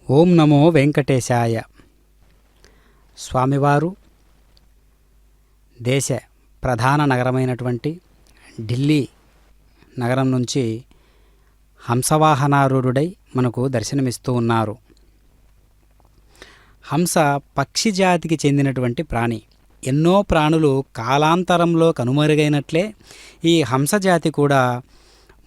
ఓం నమో వెంకటేశాయ. స్వామివారు దేశ ప్రధాన నగరమైనటువంటి ఢిల్లీ నగరం నుంచి హంసవాహనారూఢుడై మనకు దర్శనమిస్తూ ఉన్నారు. హంస పక్షి జాతికి చెందినటువంటి ప్రాణి. ఎన్నో ప్రాణులు కాలాంతరంలో కనుమరుగైనట్లే ఈ హంసజాతి కూడా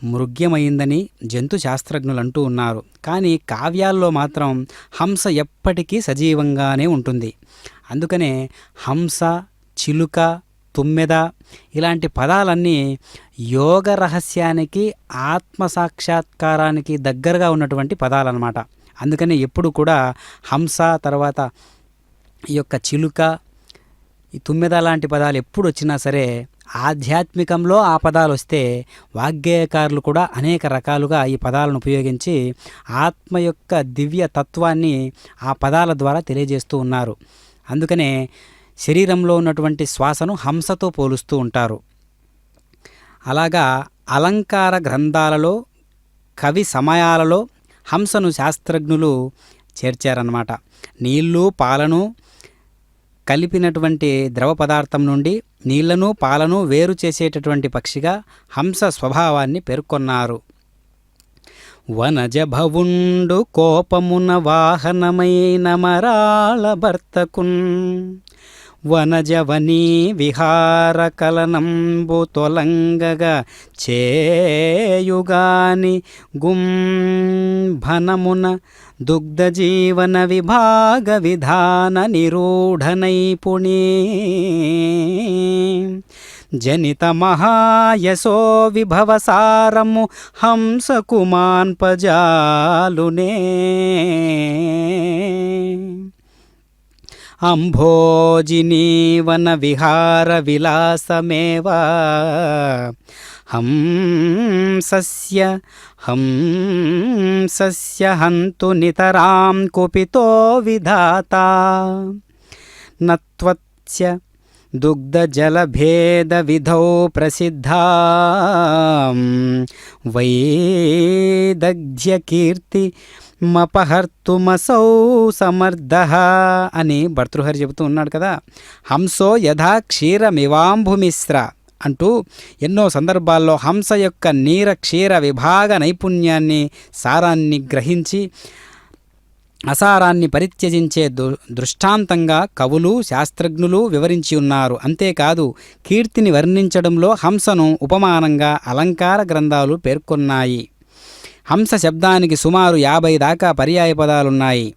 మృగ్యమైందని జంతు శాస్త్రజ్ఞులు అంటూ ఉన్నారు. కానీ కావ్యాల్లో మాత్రం హంస ఎప్పటికీ సజీవంగానే ఉంటుంది. అందుకనే హంస, చిలుక, తుమ్మెద ఇలాంటి పదాలన్నీ యోగ రహస్యానికి, ఆత్మసాక్షాత్కారానికి దగ్గరగా ఉన్నటువంటి పదాలన్నమాట. అందుకని ఎప్పుడు కూడా హంస తర్వాత ఈ యొక్క చిలుక, ఈ తుమ్మెద లాంటి పదాలు ఎప్పుడు వచ్చినా సరే ఆధ్యాత్మికంలో ఆ పదాలు వస్తే వాగ్గేయకారులు కూడా అనేక రకాలుగా ఈ పదాలను ఉపయోగించి ఆత్మ యొక్క దివ్య తత్వాన్ని ఆ పదాల ద్వారా తెలియజేస్తూ ఉన్నారు. అందుకనే శరీరంలో ఉన్నటువంటి శ్వాసను హంసతో పోలుస్తూ ఉంటారు. అలాగా అలంకార గ్రంథాలలో, కవి సమయాలలో హంసను శాస్త్రజ్ఞులు చేర్చారన్నమాట. నీళ్లు పాలను కలిపినటువంటి ద్రవ పదార్థం నుండి నీళ్లను పాలను వేరు చేసేటటువంటి పక్షిగా హంస స్వభావాన్ని పేర్కొన్నారు. వనజభవుండు కోపమున వాహనమైన మరాళ భర్తకున్ వనజవనీ విహార కలనంబు తొలంగగా చేయుగాని గుంభనమున దుగ్ధ జీవన విభాగ విధాన నిరూఢ నైపుణీ జనిత మహాయశో విభవసారము హంసకుమాన్పజాలునే అంభోజినీవన విహార విలాసమేవ హంసస్య హంతు నితరాం కుపితో విధాత నత్వత్స్య దుగ్ధజలభేద విధౌ ప్రసిద్ధా వైదగ్ధ్యకీర్తి మపహర్తుమసౌ సమర్థః అని భర్తృహరి చెబుతూ ఉన్నాడు కదా. హంసో యథా క్షీరమివాంభుమిశ్ర అంటూ ఎన్నో సందర్భాల్లో హంస యొక్క నీర క్షీర విభాగ నైపుణ్యాన్ని, సారాన్ని గ్రహించి అసారాన్ని పరిత్యజించే దృష్టాంతంగా కవులు, శాస్త్రజ్ఞులు వివరించి ఉన్నారు. అంతేకాదు కీర్తిని వర్ణించడంలో హంసను ఉపమానంగా అలంకార గ్రంథాలు పేర్కొన్నాయి. హంస శబ్దానికి సుమారు 50 దాకా పర్యాయ పదాలున్నాయి.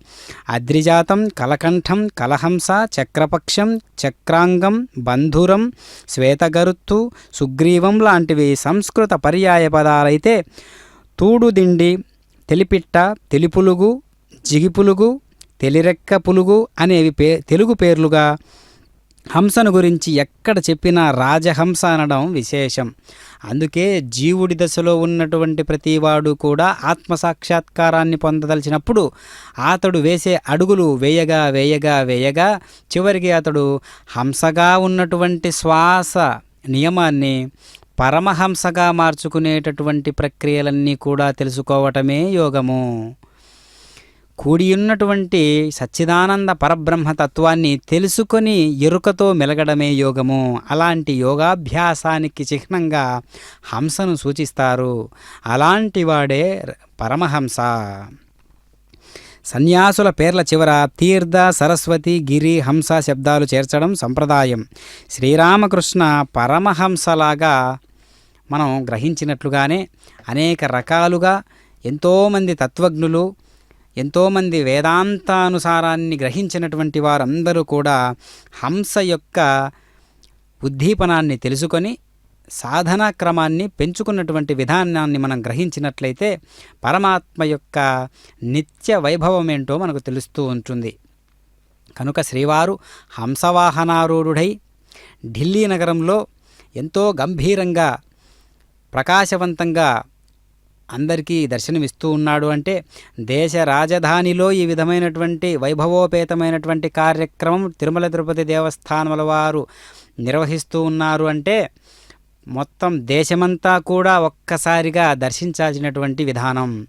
అద్రిజాతం, కలకంఠం, కలహంస, చక్రపక్షం, చక్రాంగం, బంధురం, శ్వేతగరుత్తు, సుగ్రీవం లాంటివి సంస్కృత పర్యాయ పదాలైతే తూడుదిండి, తెలిపిట్ట, తెలిపులుగు, జిగిపులుగు, తెలిరెక్క పులుగు అనేవి తెలుగు పేర్లుగా హంసను గురించి ఎక్కడ చెప్పినా రాజహంస అనడం విశేషం. అందుకే జీవుడి దశలో ఉన్నటువంటి ప్రతివాడు కూడా ఆత్మసాక్షాత్కారాన్ని పొందదలిచినప్పుడు అతడు వేసే అడుగులు వేయగా వేయగా వేయగా చివరికి అతడు హంసగా ఉన్నటువంటి శ్వాస నియమాన్ని పరమహంసగా మార్చుకునేటటువంటి ప్రక్రియలన్నీ కూడా తెలుసుకోవటమే యోగము. కూడియున్నటువంటి సచ్చిదానంద పరబ్రహ్మతత్వాన్ని తెలుసుకొని ఎరుకతో మెలగడమే యోగము. అలాంటి యోగాభ్యాసానికి చిహ్నంగా హంసను సూచిస్తారు. అలాంటి వాడే పరమహంస. సన్యాసుల పేర్ల చివర తీర్థ, సరస్వతి, గిరి, హంస శబ్దాలు చేర్చడం సంప్రదాయం. శ్రీరామకృష్ణ పరమహంసలాగా మనం గ్రహించినట్లుగానే అనేక రకాలుగా ఎంతోమంది తత్వజ్ఞులు, ఎంతోమంది వేదాంతానుసారాన్ని గ్రహించినటువంటి వారందరూ కూడా హంస యొక్క ఉద్దీపనాన్ని తెలుసుకొని సాధనా క్రమాన్ని పెంచుకున్నటువంటి విధానాన్ని మనం గ్రహించినట్లయితే పరమాత్మ యొక్క నిత్య వైభవం ఏంటో మనకు తెలుస్తూ ఉంటుంది. కనుక శ్రీవారు హంసవాహనారూఢుడై ఢిల్లీ నగరంలో ఎంతో గంభీరంగా, ప్రకాశవంతంగా అందరికీ దర్శనమిస్తూ ఉన్నాడు. అంటే దేశ రాజధానిలో ఈ విధమైనటువంటి వైభవోపేతమైనటువంటి కార్యక్రమం తిరుమల తిరుపతి దేవస్థానముల వారు నిర్వహిస్తూ ఉన్నారు అంటే మొత్తం దేశమంతా కూడా ఒక్కసారిగా దర్శించాల్సినటువంటి విధానం.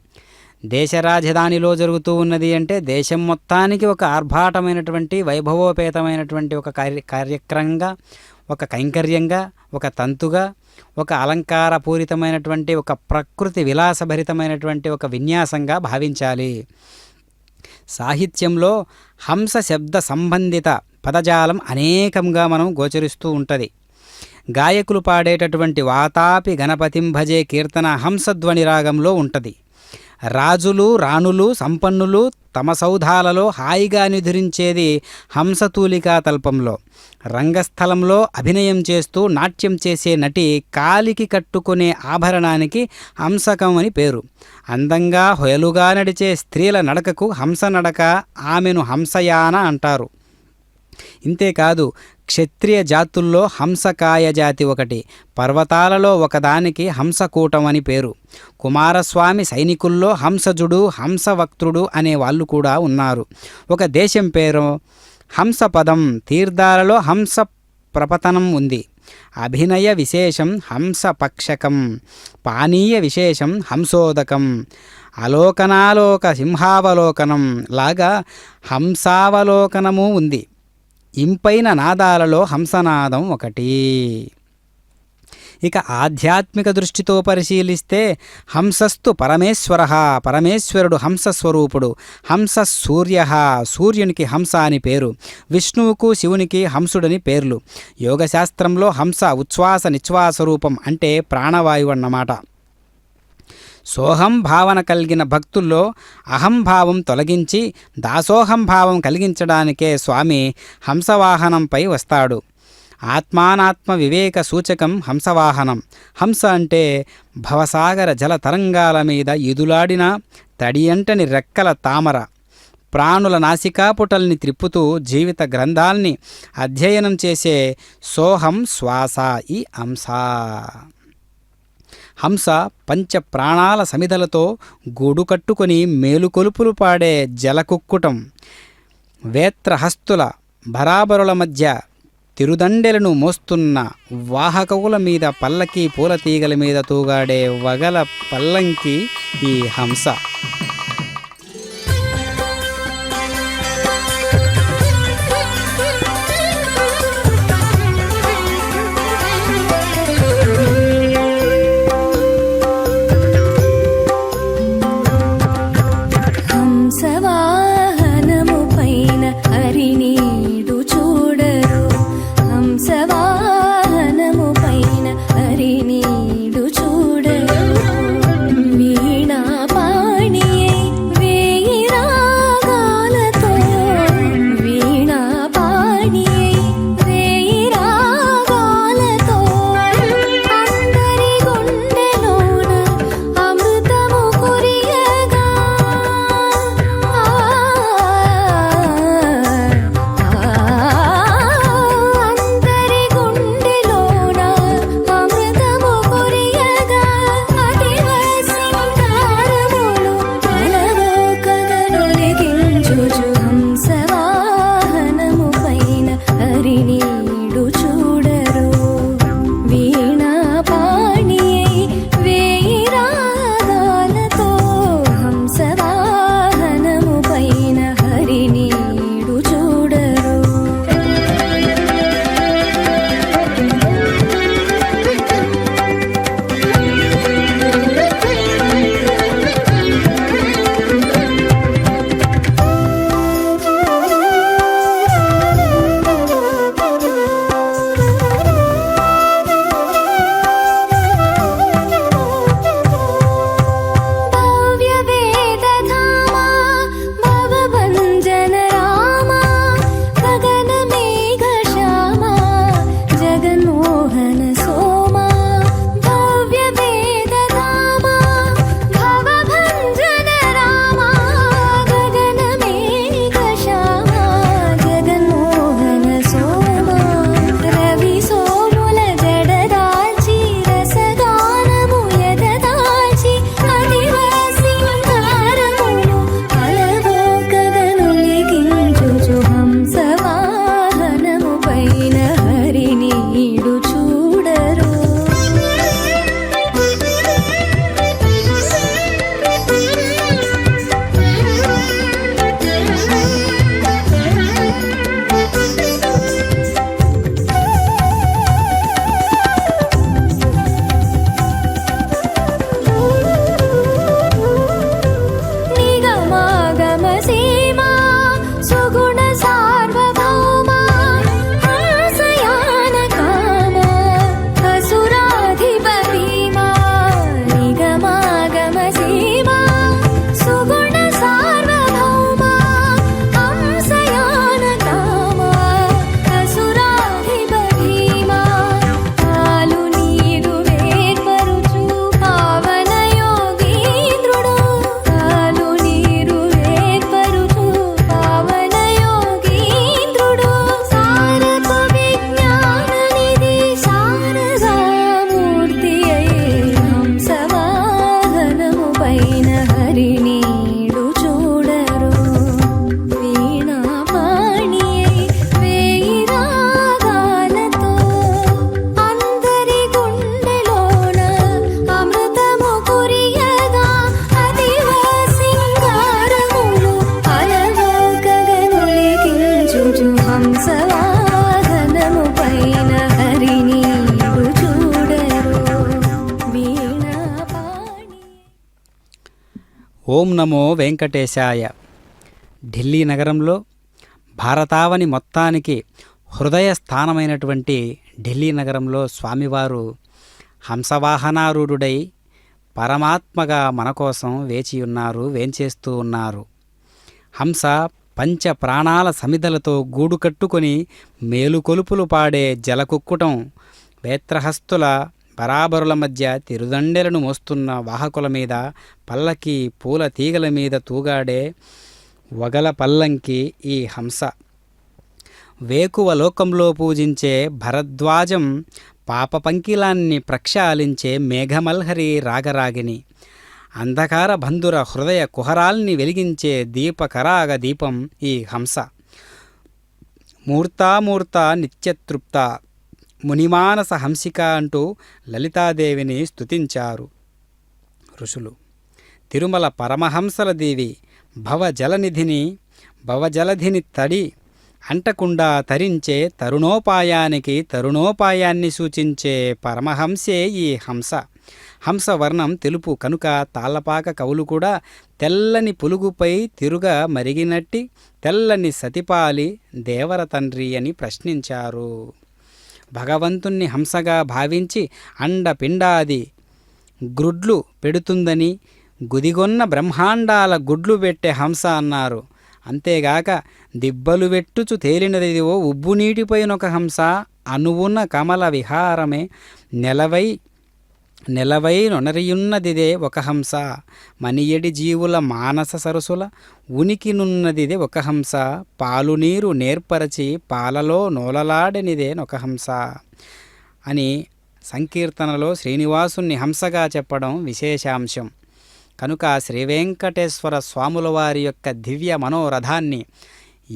దేశ రాజధానిలో జరుగుతూ ఉన్నది అంటే దేశం మొత్తానికి ఒక ఆర్భాటమైనటువంటి వైభవోపేతమైనటువంటి ఒక కార్యక్రమంగా, ఒక కైంకర్యంగా, ఒక తంతుగా, ఒక అలంకారపూరితమైనటువంటి ఒక ప్రకృతి విలాసభరితమైనటువంటి ఒక విన్యాసంగా భావించాలి. సాహిత్యంలో హంస శబ్ద సంబంధిత పదజాలం అనేకంగా మనం గోచరిస్తూ ఉంటుంది. గాయకులు పాడేటటువంటి వాతాపి గణపతిం భజే కీర్తన హంసధ్వని రాగంలో ఉంటుంది. రాజులు, రాణులు, సంపన్నులు తమ సౌధాలలో హాయిగా నిద్రించేది హంసతూలికా తల్పంలో. రంగస్థలంలో అభినయం చేస్తూ నాట్యం చేసే నటి కాలికి కట్టుకునే ఆభరణానికి హంసకం అని పేరు. అందంగా హొయలుగా నడిచే స్త్రీల నడకకు హంస నడక, ఆమెను హంసయాన అంటారు. ఇంతేకాదు, క్షత్రియ జాతుల్లో హంసకాయ జాతి ఒకటి, పర్వతాలలో ఒకదానికి హంసకూటం అని పేరు. కుమారస్వామి సైనికుల్లో హంసజుడు, హంసవక్త్రుడు అనే వాళ్ళు కూడా ఉన్నారు. ఒక దేశం పేరు హంసపదం, తీర్థాలలో హంస ప్రపతనం ఉంది. అభినయ విశేషం హంసపక్షకం, పానీయ విశేషం హంసోదకం, అలోకనాలోక సింహావలోకనం లాగా హంసావలోకనము ఉంది. ఇంపైన నాదాలలో హంసనాదం ఒకటి. ఇక ఆధ్యాత్మిక దృష్టితో పరిశీలిస్తే హంసస్తు పరమేశ్వర, పరమేశ్వరుడు హంసస్వరూపుడు. హంస సూర్య, సూర్యునికి హంస అని పేరు. విష్ణువుకు శివునికి హంసుడని పేర్లు. యోగశాస్త్రంలో హంస ఉచ్ఛ్వాస నిశ్వాస రూపం, అంటే ప్రాణవాయువు అన్నమాట. సోహం భావన కలిగిన భక్తుల్లో అహంభావం తొలగించి దాసోహం భావం కలిగించడానికే స్వామి హంసవాహనంపై వస్తాడు. ఆత్మానాత్మ వివేక సూచకం హంసవాహనం. హంస అంటే భవసాగర జల తరంగాల మీద ఈదులాడిన తడియంటని రెక్కల తామర. ప్రాణుల నాసికాపుటల్ని త్రిప్పుతూ జీవిత గ్రంథాల్ని అధ్యయనం చేసే సోహం శ్వాస ఈ హంస. హంస పంచ ప్రాణాల సమిధలతో గూడు కట్టుకొని మేలుకొలుపులు పాడే జలకుక్కుటం. వేత్రహస్తుల బరాబరుల మధ్య తిరుదండెలను మోస్తున్న వాహకవుల మీద పల్లకి పూలతీగల మీద తూగాడే వగల పల్లంకి ఈ హంస. వీణా పాణియే ఓం నమో వెంకటేశాయ. ఢిల్లీ నగరంలో భారతావని మొత్తానికి హృదయ స్థానమైనటువంటి ఢిల్లీ నగరంలో స్వామివారు హంసవాహనారూఢుడై పరమాత్మగా మన కోసం వేచియున్నారు, వేంచేస్తూ ఉన్నారు. హంస పంచ ప్రాణాల సమిధలతో గూడు కట్టుకొని మేలుకొలుపులు పాడే జలకుక్కుటం, వేత్రహస్తుల బరాబరుల మధ్య తిరుదండెలను మోస్తున్న వాహకుల మీద, పల్లకి పూల తీగల మీద తూగాడే వగల పల్లంకి ఈ హంస. వేకువ లోకంలో పూజించే భరద్వాజం పాప పంకిలాన్ని ప్రక్షాళించే మేఘమల్హరి రాగరాగిని, అంధకార బంధుర హృదయ కుహరాల్ని వెలిగించే దీపకరాగ దీపం ఈ హంస. మూర్తామూర్త నిత్యతృప్త మునిమానస హంసిక అంటూ లలితాదేవిని స్తుతించారు ఋషులు. తిరుమల పరమహంసల దేవి భవజలధిని తడి అంటకుండా తరించే తరుణోపాయానికి తరుణోపాయాన్ని సూచించే పరమహంసే ఈ హంస. హంస వర్ణం తెలుపు కనుక తాళ్ళపాక కవులు కూడా తెల్లని పులుగుపై తిరుగ మరిగినట్టి తెల్లని సతిపాలి దేవర తండ్రి అని ప్రశ్నించారు. భగవంతుణ్ణి హంసగా భావించి అండపిండాది గ్రుడ్లు పెడుతుందని, గుదిగొన్న బ్రహ్మాండాల గుడ్లు పెట్టే హంస అన్నారు. అంతేగాక దిబ్బలు వెట్టుచు తేలినదివో ఉబ్బు నీటిపైనొక హంస, అనువున కమల విహారమే నెలవై నొనరియున్నదిదే ఒక హంస, మనియడి జీవుల మానస సరసుల ఉనికినున్నదిదే ఒక హంస, పాలు నీరు నేర్పరచి పాలలో నోలలాడనిదే ఒక హంస అని సంకీర్తనలో శ్రీనివాసుని హంసగా చెప్పడం విశేషాంశం. కనుక శ్రీవెంకటేశ్వర స్వాముల వారి యొక్క దివ్య మనోరథాన్ని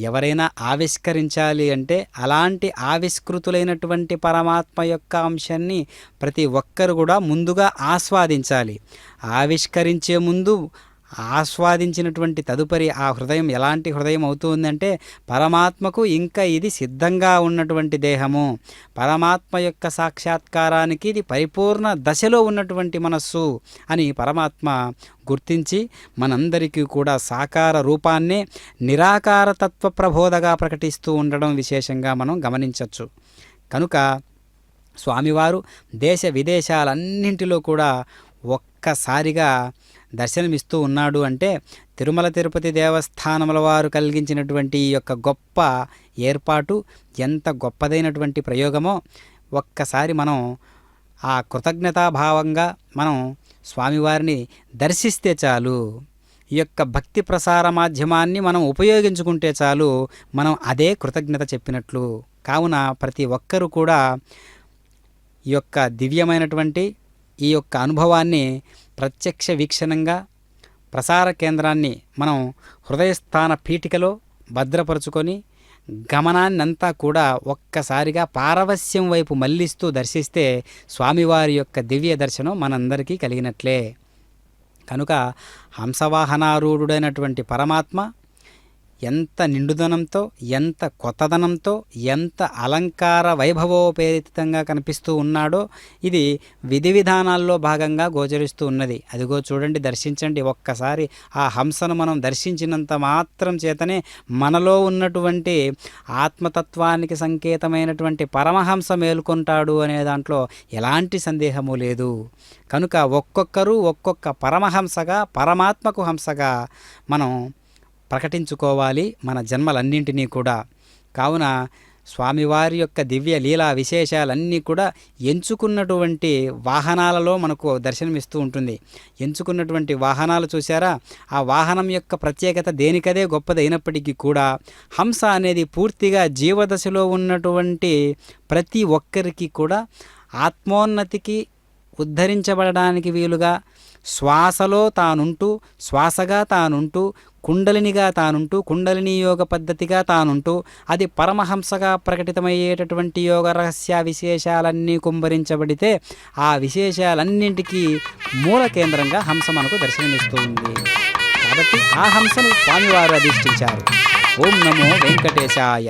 ఎవరైనా ఆవిష్కరించాలి అంటే అలాంటి ఆవిష్కృతులైనటువంటి పరమాత్మ యొక్క అంశాన్ని ప్రతి ఒక్కరు కూడా ముందుగా ఆస్వాదించాలి. ఆవిష్కరించే ముందు ఆస్వాదించినటువంటి తదుపరి ఆ హృదయం ఎలాంటి హృదయం అవుతుందంటే పరమాత్మకు ఇంకా ఇది సిద్ధంగా ఉన్నటువంటి దేహము, పరమాత్మ యొక్క సాక్షాత్కారానికి ఇది పరిపూర్ణ దశలో ఉన్నటువంటి మనస్సు అని పరమాత్మ గుర్తించి మనందరికీ కూడా సాకార రూపాన్నే నిరాకార తత్వ ప్రబోధగా ప్రకటిస్తూ ఉండడం విశేషంగా మనం గమనించవచ్చు. కనుక స్వామివారు దేశ విదేశాలన్నింటిలో కూడా ఒక్కసారిగా దర్శనమిస్తూ ఉన్నాడు అంటే తిరుమల తిరుపతి దేవస్థానముల వారు కలిగించినటువంటి ఈ యొక్క గొప్ప ఏర్పాటు ఎంత గొప్పదైనటువంటి ప్రయోగమో ఒక్కసారి మనం ఆ కృతజ్ఞతాభావంగా మనం స్వామివారిని దర్శిస్తే చాలు, ఈ యొక్క భక్తి ప్రసార మాధ్యమాన్ని మనం ఉపయోగించుకుంటే చాలు, మనం అదే కృతజ్ఞత చెప్పినట్లు. కావున ప్రతి ఒక్కరూ కూడా ఈ యొక్క దివ్యమైనటువంటి ఈ యొక్క అనుభవాన్ని ప్రత్యక్ష వీక్షణంగా ప్రసార కేంద్రాన్ని మనం హృదయస్థాన పీఠికలో భద్రపరుచుకొని గమనాన్నంతా కూడా ఒక్కసారిగా పారవస్యం వైపు మళ్లిస్తూ దర్శిస్తే స్వామివారి యొక్క దివ్య దర్శనం మనందరికీ కలిగినట్లే. కనుక హంసవాహనారూఢుడైనటువంటి పరమాత్మ ఎంత నిండుదనంతో, ఎంత కొత్తదనంతో, ఎంత అలంకార వైభవోపేరితంగా కనిపిస్తూ ఉన్నాడో ఇది విధి విధానాల్లో భాగంగా గోచరిస్తూ ఉన్నది. అదిగో చూడండి, దర్శించండి. ఒక్కసారి ఆ హంసను మనం దర్శించినంత మాత్రం చేతనే మనలో ఉన్నటువంటి ఆత్మతత్వానికి సంకేతమైనటువంటి పరమహంస మేలుకొంటాడు అనే దాంట్లో ఎలాంటి సందేహము లేదు. కనుక ఒక్కొక్కరు ఒక్కొక్క పరమహంసగా, పరమాత్మకు హంసగా మనం ప్రకటించుకోవాలి మన జన్మలన్నింటినీ కూడా. కావున స్వామివారి యొక్క దివ్య లీలా విశేషాలన్నీ కూడా ఎంచుకున్నటువంటి వాహనాలలో మనకు దర్శనమిస్తూ ఉంటుంది. ఎంచుకున్నటువంటి వాహనాలు చూసారా, ఆ వాహనం యొక్క ప్రత్యేకత దేనికదే గొప్పదైనప్పటికీ కూడా హంస అనేది పూర్తిగా జీవదశలో ఉన్నటువంటి ప్రతి ఒక్కరికి కూడా ఆత్మోన్నతికి ఉద్ధరించబడడానికి వీలుగా శ్వాసలో తానుంటూ, శ్వాసగా తానుంటూ, కుండలినిగా తానుంటూ, కుండలిని యోగ పద్ధతిగా తానుంటూ, అది పరమహంసగా ప్రకటితమయ్యేటటువంటి యోగ రహస్య విశేషాలన్నీ కుమ్మరించబడితే ఆ విశేషాలన్నింటికీ మూల కేంద్రంగా హంస మనకు దర్శనమిస్తూ ఉంది. కాబట్టి ఆ హంసను స్వామివారు అధిష్ఠించారు. ఓం నమో వెంకటేశాయ.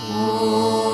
Oh